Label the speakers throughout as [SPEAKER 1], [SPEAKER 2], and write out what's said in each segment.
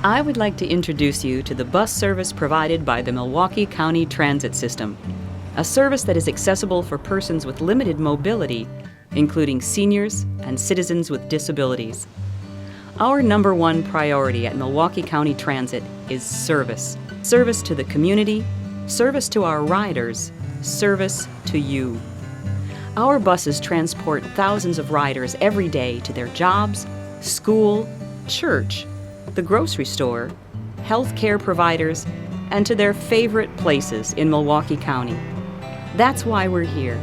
[SPEAKER 1] I would like to introduce you to the bus service provided by the Milwaukee County Transit System, a service that is accessible for persons with limited mobility, including seniors and citizens with disabilities. Our number one priority at Milwaukee County Transit is service. Service to the community, service to our riders, service to you. Our buses transport thousands of riders every day to their jobs, school, church, the grocery store, health care providers, and to their favorite places in Milwaukee County. That's why we're here,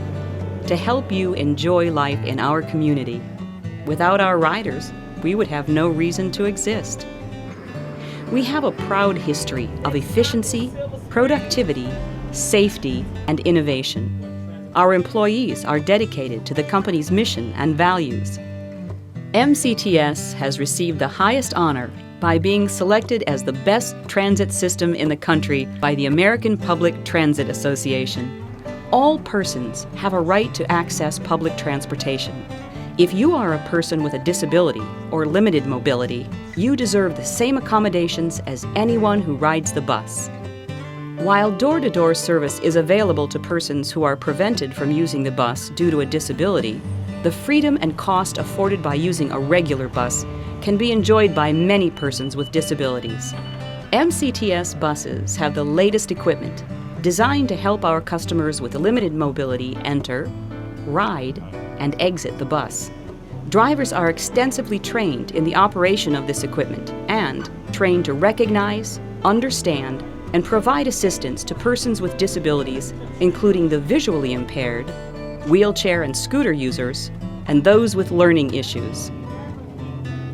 [SPEAKER 1] to help you enjoy life in our community. Without our riders, we would have no reason to exist. We have a proud history of efficiency, productivity, safety, and innovation. Our employees are dedicated to the company's mission and values. MCTS has received the highest honor by being selected as the best transit system in the country by the American Public Transit Association. All persons have a right to access public transportation. If you are a person with a disability or limited mobility, you deserve the same accommodations as anyone who rides the bus. While door-to-door service is available to persons who are prevented from using the bus due to a disability, the freedom and cost afforded by using a regular bus can be enjoyed by many persons with disabilities. MCTS buses have the latest equipment designed to help our customers with limited mobility enter, ride, and exit the bus. Drivers are extensively trained in the operation of this equipment and trained to recognize, understand, and provide assistance to persons with disabilities, including the visually impaired, wheelchair and scooter users, and those with learning issues.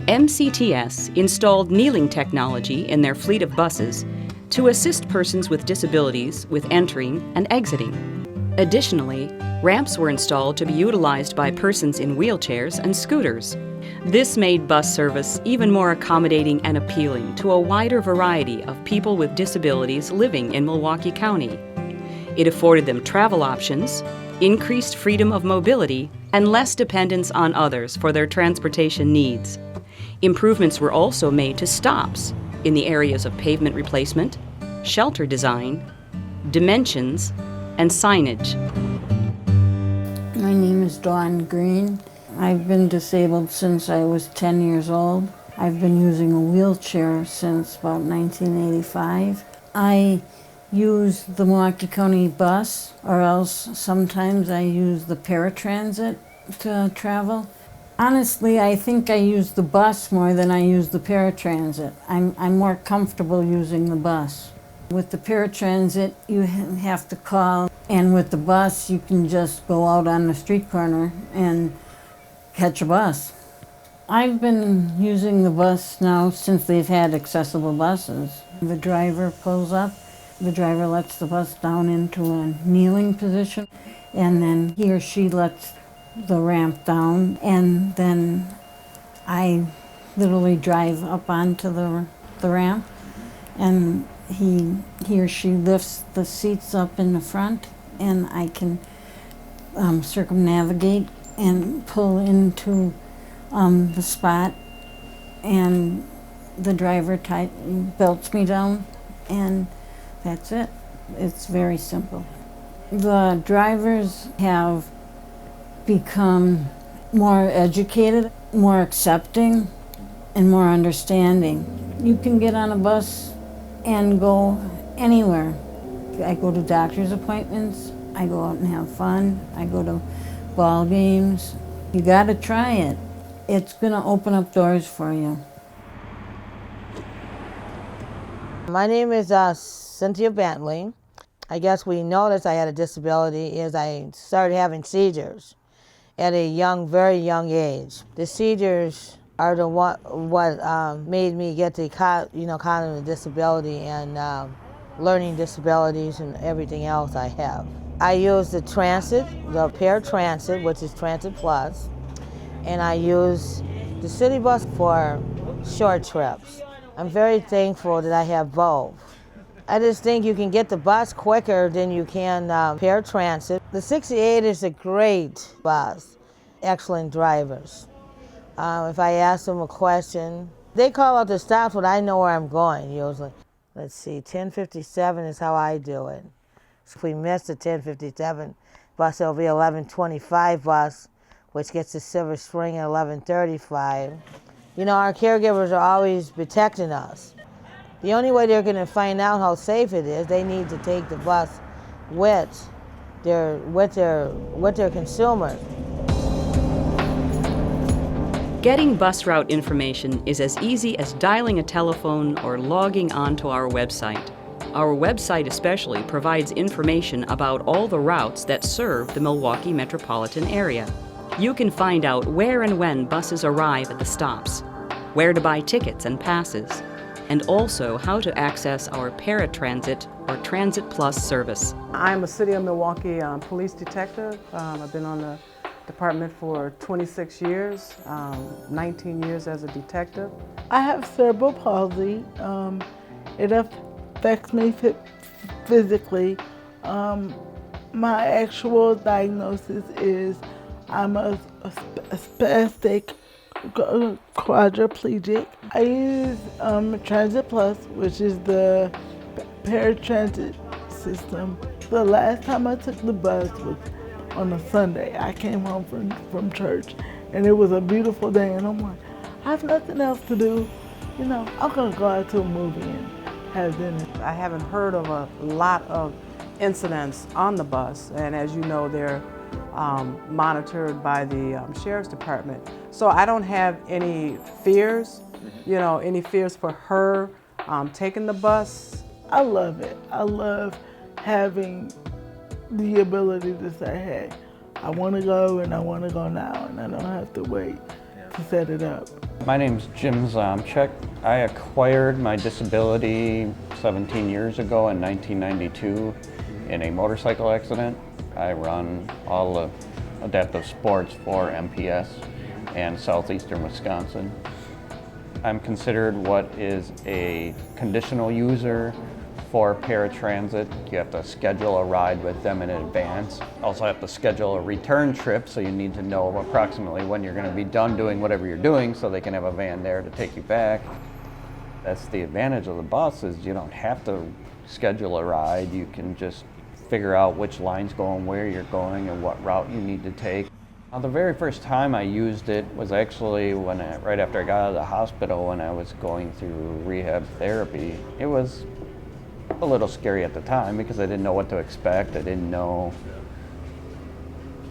[SPEAKER 1] MCTS installed kneeling technology in their fleet of buses to assist persons with disabilities with entering and exiting. Additionally, ramps were installed to be utilized by persons in wheelchairs and scooters. This made bus service even more accommodating and appealing to a wider variety of people with disabilities living in Milwaukee County. It afforded them travel options, increased freedom of mobility, and less dependence on others for their transportation needs. Improvements were also made to stops in the areas of pavement replacement, shelter design, dimensions, and signage.
[SPEAKER 2] My name is Dawn Green. I've been disabled since I was 10 years old. I've been using a wheelchair since about 1985. I use the Milwaukee County bus, or else sometimes I use the paratransit to travel. Honestly, I think I use the bus more than I use the paratransit. I'm more comfortable using the bus. With the paratransit, you have to call, and with the bus, you can just go out on the street corner and catch a bus. I've been using the bus now since they've had accessible buses. The driver pulls up, the driver lets the bus down into a kneeling position, and then he or she lets the ramp down, and then I literally drive up onto the ramp, and he or she lifts the seats up in the front, and I can circumnavigate and pull into the spot, and the driver belts me down, and that's it. It's very simple. The drivers have become more educated, more accepting, and more understanding. You can get on a bus and go anywhere. I go to doctor's appointments, I go out and have fun, I go to ball games. You gotta try it. It's gonna open up doors for you.
[SPEAKER 3] My name is Cynthia Bentley. I guess we noticed I had a disability as I started having seizures at a very young age. The seizures are what made me get the cognitive disability and learning disabilities and everything else I have. I use the transit, the paratransit, which is Transit Plus, and I use the city bus for short trips. I'm very thankful that I have both. I just think you can get the bus quicker than you can paratransit. The 68 is a great bus, excellent drivers. If I ask them a question, They call out the stops, but I know where I'm going usually. Let's see, 10:57 is how I do it. So if we miss the 10:57 bus, it'll be 11:25 bus, which gets to Silver Spring at 11:35. You know, our caregivers are always protecting us. The only way they're going to find out how safe it is, they need to take the bus with their consumers.
[SPEAKER 1] Getting bus route information is as easy as dialing a telephone or logging onto our website. Our website especially provides information about all the routes that serve the Milwaukee metropolitan area. You can find out where and when buses arrive at the stops, where to buy tickets and passes, and also how to access our paratransit or Transit Plus service.
[SPEAKER 4] I'm a City of Milwaukee police detective. I've been on the department for 26 years, 19 years as a detective.
[SPEAKER 5] I have cerebral palsy. It affects me physically. My actual diagnosis is I'm a spastic quadriplegic. I use Transit Plus, which is the paratransit system. The last time I took the bus was on a Sunday. I came home from church, and it was a beautiful day, and I'm like, I have nothing else to do. You know, I'm gonna go out to a movie and have dinner.
[SPEAKER 4] I haven't heard of a lot of incidents on the bus, and as you know, they're monitored by the Sheriff's Department. So I don't have any fears, you know, any fears for her taking the bus.
[SPEAKER 5] I love it. I love having the ability to say, hey, I want to go and I want to go now, and I don't have to wait to set it up.
[SPEAKER 6] My name's Jim Zomchek. I acquired my disability 17 years ago in 1992 in a motorcycle accident. I run all the adaptive sports for MPS and southeastern Wisconsin. I'm considered what is a conditional user for paratransit. You have to schedule a ride with them in advance. Also have to schedule a return trip, so you need to know approximately when you're going to be done doing whatever you're doing so they can have a van there to take you back. That's the advantage of the bus, is you don't have to schedule a ride. You can just figure out which line's going where you're going and what route you need to take. The very first time I used it was actually right after I got out of the hospital when I was going through rehab therapy. It was a little scary at the time because I didn't know what to expect. I didn't know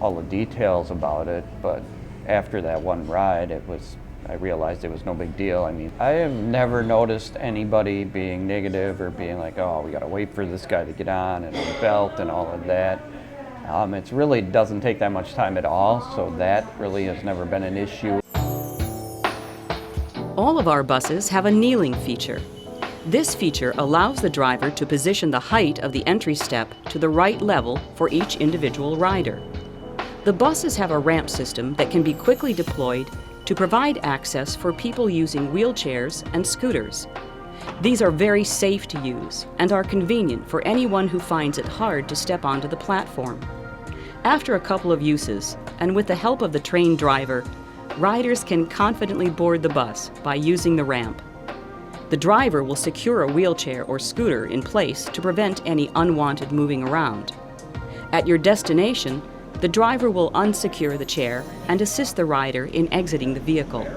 [SPEAKER 6] all the details about it, but after that one ride, I realized it was no big deal. I mean, I have never noticed anybody being negative or being like, oh, we gotta wait for this guy to get on and a belt and all of that. It really doesn't take that much time at all, so that really has never been an issue.
[SPEAKER 1] All of our buses have a kneeling feature. This feature allows the driver to position the height of the entry step to the right level for each individual rider. The buses have a ramp system that can be quickly deployed to provide access for people using wheelchairs and scooters. These are very safe to use and are convenient for anyone who finds it hard to step onto the platform. After a couple of uses, and with the help of the trained driver, riders can confidently board the bus by using the ramp. The driver will secure a wheelchair or scooter in place to prevent any unwanted moving around. At your destination, the driver will unsecure the chair and assist the rider in exiting the vehicle.